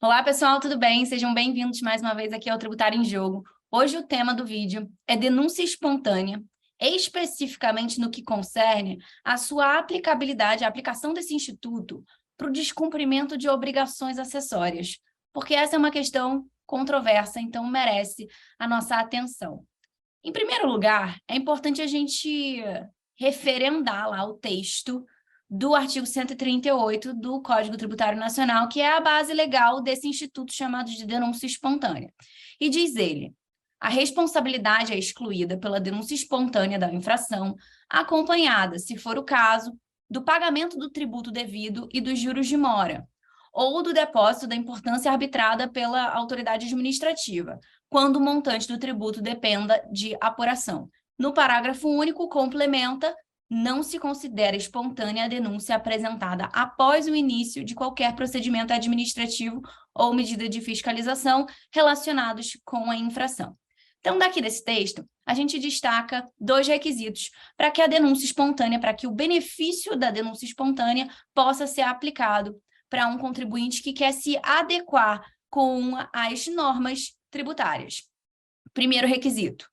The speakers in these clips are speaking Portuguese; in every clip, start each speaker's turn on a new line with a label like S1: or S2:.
S1: Olá, pessoal, tudo bem? Sejam bem-vindos mais uma vez aqui ao Tributário em Jogo. Hoje o tema do vídeo é denúncia espontânea, especificamente no que concerne a sua aplicabilidade, a aplicação desse instituto para o descumprimento de obrigações acessórias, porque essa é uma questão controversa, então merece a nossa atenção. Em primeiro lugar, é importante a gente referendar lá o texto do artigo 138 do Código Tributário Nacional, que é a base legal desse instituto chamado de denúncia espontânea. E diz ele: a responsabilidade é excluída pela denúncia espontânea da infração, acompanhada, se for o caso, do pagamento do tributo devido e dos juros de mora, ou do depósito da importância arbitrada pela autoridade administrativa, quando o montante do tributo dependa de apuração. No parágrafo único, complementa: não se considera espontânea a denúncia apresentada após o início de qualquer procedimento administrativo ou medida de fiscalização relacionados com a infração. Então, daqui desse texto, a gente destaca dois requisitos para que a denúncia espontânea, para que o benefício da denúncia espontânea possa ser aplicado para um contribuinte que quer se adequar com as normas tributárias. Primeiro requisito: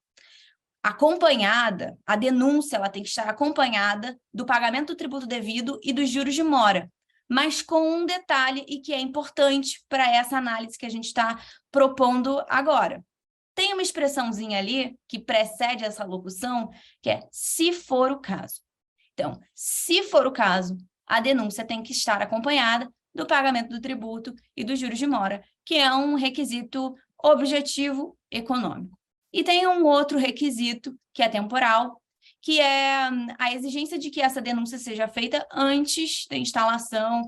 S1: acompanhada, a denúncia ela tem que estar acompanhada do pagamento do tributo devido e dos juros de mora, mas com um detalhe e que é importante para essa análise que a gente está propondo agora. Tem uma expressãozinha ali que precede essa locução, que é se for o caso. Então, se for o caso, a denúncia tem que estar acompanhada do pagamento do tributo e dos juros de mora, que é um requisito objetivo econômico. E tem um outro requisito, que é temporal, que é a exigência de que essa denúncia seja feita antes da instalação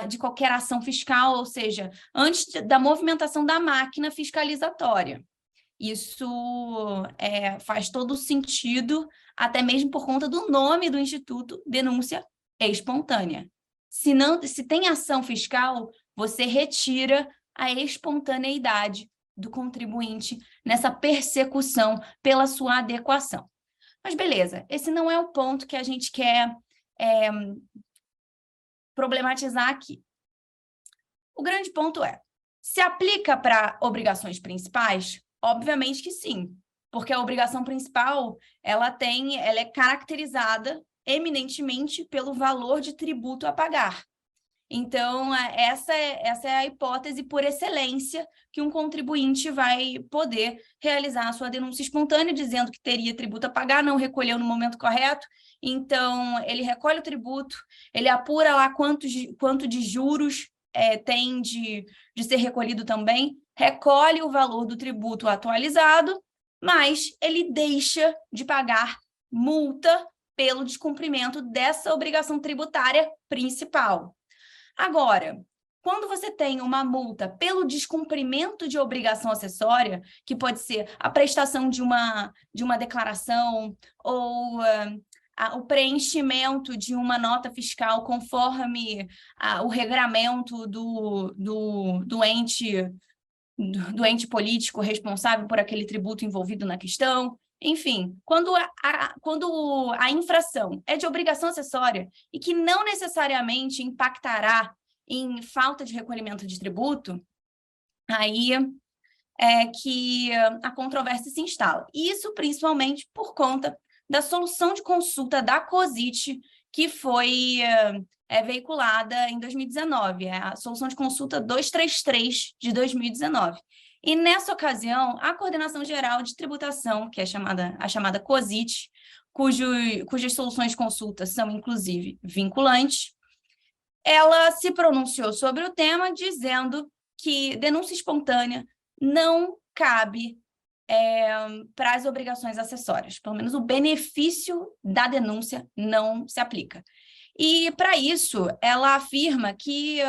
S1: de qualquer ação fiscal, ou seja, antes da movimentação da máquina fiscalizatória. Isso faz todo sentido, até mesmo por conta do nome do Instituto, denúncia espontânea. Se tem ação fiscal, você retira a espontaneidade do contribuinte nessa persecução pela sua adequação. Mas beleza, esse não é o ponto que a gente quer problematizar aqui. O grande ponto é: se aplica para obrigações principais? Obviamente que sim, porque a obrigação principal ela é caracterizada eminentemente pelo valor de tributo a pagar. Então, essa é a hipótese por excelência que um contribuinte vai poder realizar a sua denúncia espontânea, dizendo que teria tributo a pagar, não recolheu no momento correto. Então, ele recolhe o tributo, ele apura lá quanto de juros tem de ser recolhido também, recolhe o valor do tributo atualizado, mas ele deixa de pagar multa pelo descumprimento dessa obrigação tributária principal. Agora, quando você tem uma multa pelo descumprimento de obrigação acessória, que pode ser a prestação de uma declaração ou o preenchimento de uma nota fiscal conforme o regramento do ente político responsável por aquele tributo envolvido na questão. Enfim, quando a infração é de obrigação acessória e que não necessariamente impactará em falta de recolhimento de tributo, aí é que a controvérsia se instala. Isso principalmente por conta da solução de consulta da COSIT, que foi veiculada em 2019, a solução de consulta 233 de 2019. E nessa ocasião, a Coordenação Geral de Tributação, que é a chamada COSIT, cujas soluções de consulta são, inclusive, vinculantes, ela se pronunciou sobre o tema, dizendo que denúncia espontânea não cabe para as obrigações acessórias. Pelo menos o benefício da denúncia não se aplica. E, para isso, ela afirma que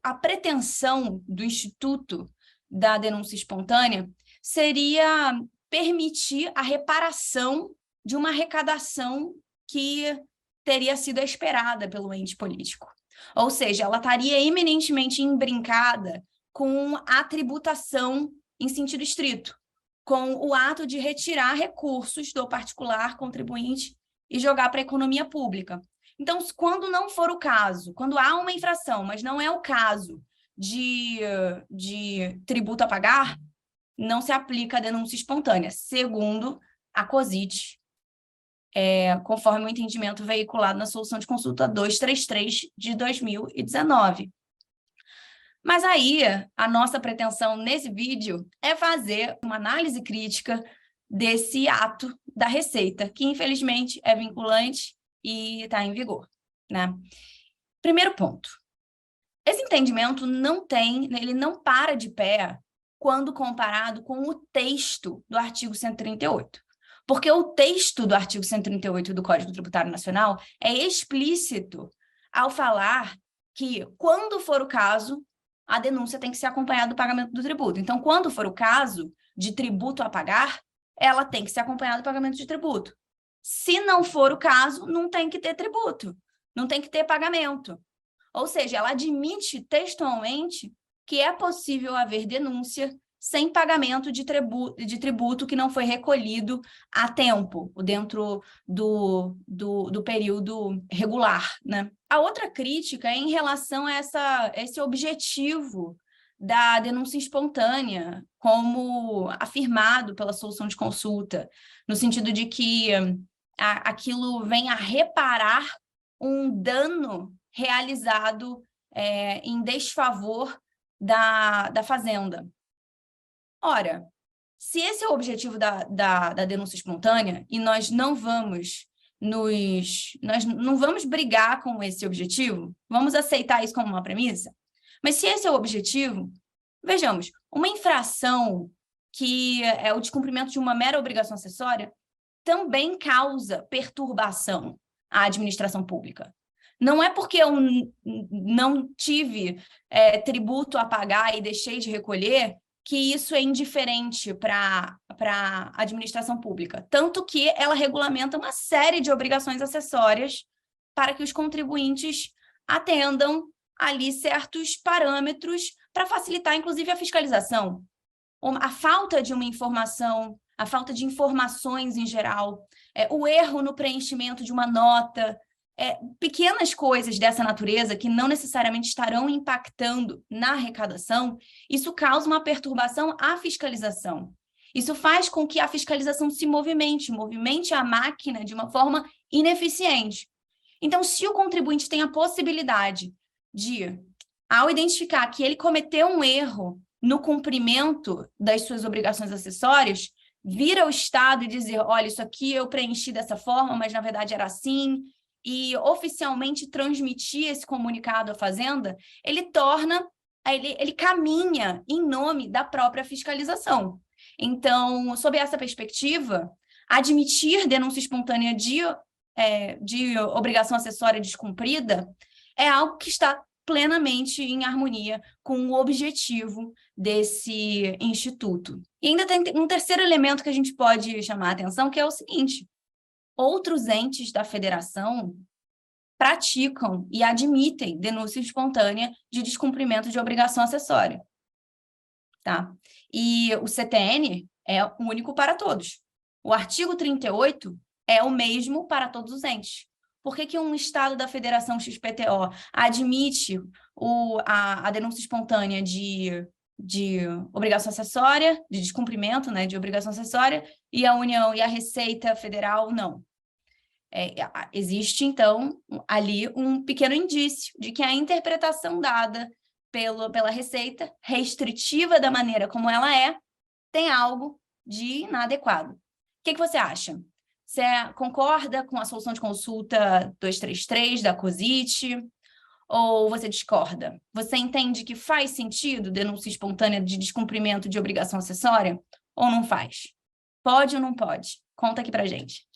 S1: a pretensão do Instituto da denúncia espontânea seria permitir a reparação de uma arrecadação que teria sido esperada pelo ente político. Ou seja, ela estaria eminentemente imbrincada com a tributação em sentido estrito, com o ato de retirar recursos do particular contribuinte e jogar para a economia pública. Então, quando não for o caso, quando há uma infração, mas não é o caso de tributo a pagar, não se aplica a denúncia espontânea, segundo a COSIT, conforme o entendimento veiculado na solução de consulta 233 de 2019. Mas aí, a nossa pretensão nesse vídeo é fazer uma análise crítica desse ato da Receita, que infelizmente é vinculante e está em vigor, né? Primeiro ponto. Esse entendimento ele não para de pé quando comparado com o texto do artigo 138. Porque o texto do artigo 138 do Código Tributário Nacional é explícito ao falar que, quando for o caso, a denúncia tem que ser acompanhada do pagamento do tributo. Então, quando for o caso de tributo a pagar, ela tem que ser acompanhada do pagamento de tributo. Se não for o caso, não tem que ter tributo, não tem que ter pagamento. Ou seja, ela admite textualmente que é possível haver denúncia sem pagamento de tributo que não foi recolhido a tempo, dentro do período regular, né? A outra crítica é em relação a esse objetivo da denúncia espontânea, como afirmado pela solução de consulta, no sentido de que aquilo vem a reparar um dano realizado em desfavor da fazenda. Ora, se esse é o objetivo da denúncia espontânea, e nós não vamos brigar com esse objetivo, vamos aceitar isso como uma premissa, mas se esse é o objetivo, vejamos, uma infração que é o descumprimento de uma mera obrigação acessória também causa perturbação à administração pública. Não é porque eu não tive tributo a pagar e deixei de recolher que isso é indiferente para a administração pública. Tanto que ela regulamenta uma série de obrigações acessórias para que os contribuintes atendam ali certos parâmetros para facilitar, inclusive, a fiscalização. A falta de uma informação, a falta de informações em geral, o erro no preenchimento de uma nota, pequenas coisas dessa natureza que não necessariamente estarão impactando na arrecadação, isso causa uma perturbação à fiscalização. Isso faz com que a fiscalização se movimente a máquina de uma forma ineficiente. Então, se o contribuinte tem a possibilidade de, ao identificar que ele cometeu um erro no cumprimento das suas obrigações acessórias, vir ao Estado e dizer, olha, isso aqui eu preenchi dessa forma, mas na verdade era assim, e oficialmente transmitir esse comunicado à Fazenda, ele caminha em nome da própria fiscalização. Então, sob essa perspectiva, admitir denúncia espontânea de obrigação acessória descumprida é algo que está plenamente em harmonia com o objetivo desse instituto. E ainda tem um terceiro elemento que a gente pode chamar a atenção, que é o seguinte: outros entes da federação praticam e admitem denúncia espontânea de descumprimento de obrigação acessória. Tá? E o CTN é único para todos. O artigo 38 é o mesmo para todos os entes. Por que um Estado da Federação XPTO admite a denúncia espontânea de obrigação acessória, de descumprimento, né, de obrigação acessória, e a União e a Receita Federal não? Existe, então, ali um pequeno indício de que a interpretação dada pela Receita, restritiva da maneira como ela tem algo de inadequado. O que você acha? Você concorda com a solução de consulta 233 da COSIT? Ou você discorda? Você entende que faz sentido denúncia espontânea de descumprimento de obrigação acessória? Ou não faz? Pode ou não pode? Conta aqui pra gente.